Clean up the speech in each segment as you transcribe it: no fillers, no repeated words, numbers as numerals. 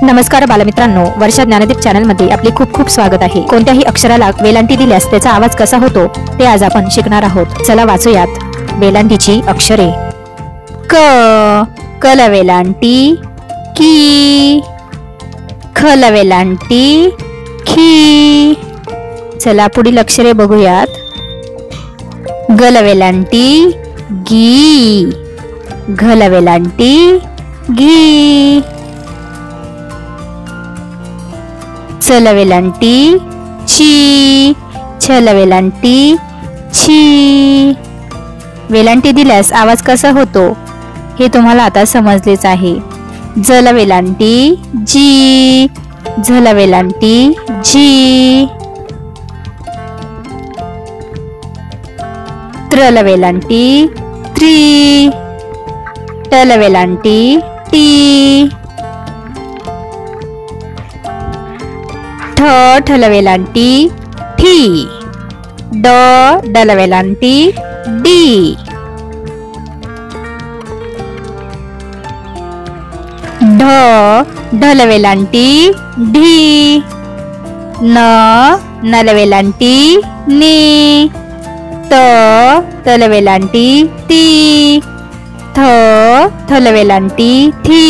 नमस्कार बालमित्रांनो, वर्षा ज्ञानदीप चॅनल मध्ये आपले खूप खूप स्वागत आहे। कोणत्याही अक्षराला वेलांटी दिल्यास त्याचा आवाज कसा होतो ते आज आपण शिकणार आहोत। चला वाचूयात वेलांटीची अक्षरे। क कल वेलांटी, की खल वेलांटी, खी। चला पुढील अक्षरे बघूयात। गल वेलांटी, गी घल वेलांटी, घी। चल वेलांटी, ची छल वेलांटी, छी। वेलांटी दिल्यास आवाज कसा होतो हे तुम्हाला आता समजलेच आहे। जल वेलांटी, जी झल वेलांटी, जी। त्रल वेलांटी, त्री टल वेलांटी, टी। ठ ठल वेलांटी, ठी ड डल वेलांटी, डी। ढ ढल वेलांटी, ढी न नल वेलांटी, नी त तल वेलांटी, ती थ थल वेलांटी, थी।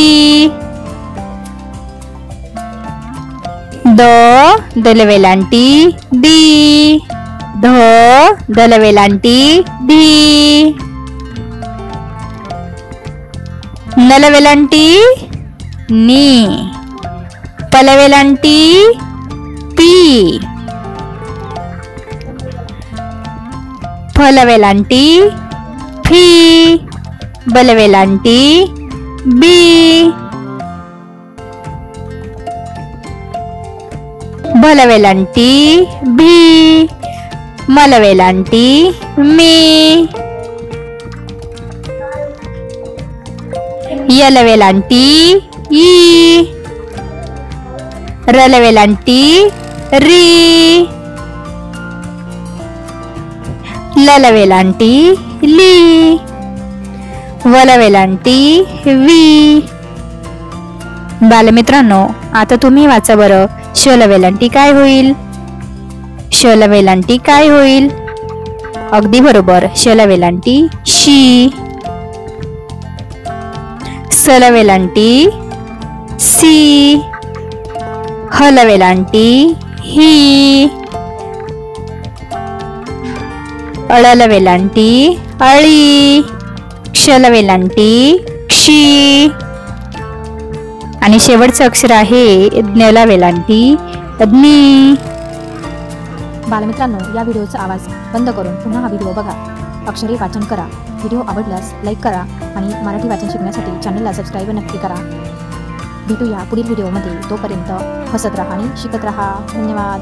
द दल वेलांटी, दी ध दल वेलांटी, धी। नल वेलांटी, नी पल वेलांटी, पी फल वेलांटी, फी बल वेलांटी, बी। भल वेलांटी, भी मल वेलांटी, मी। यल वेलांटी, ई रल वेलांटी, री लल वेलांटी, ली वल वेलांटी, वी। बालमित्रांनो, आता तुम्ही वाचा बरं। शल वेलांटी काय होईल? शल वेलांटी काय होईल? अगदी बरोबर, शल वेलांटी, शी। सल वेलांटी, सी हल वेलांटी, ही अळल वेलांटी, अळी क्षल वेलांटी, क्षी आणि शेवटचं अक्षर आहे ज्ञला वेलांटी, ज्ञी। बालमित्रांनो, या व्हिडिओचा आवाज बंद करून पुन्हा हा व्हिडिओ बघा, अक्षरे वाचन करा। व्हिडिओ आवडल्यास लाईक करा आणि मराठी वाचन शिकण्यासाठी चॅनलला सबस्क्राईब नक्की करा। भेटूया पुढील व्हिडिओमध्ये, तोपर्यंत हसत राहा आणि शिकत राहा। धन्यवाद।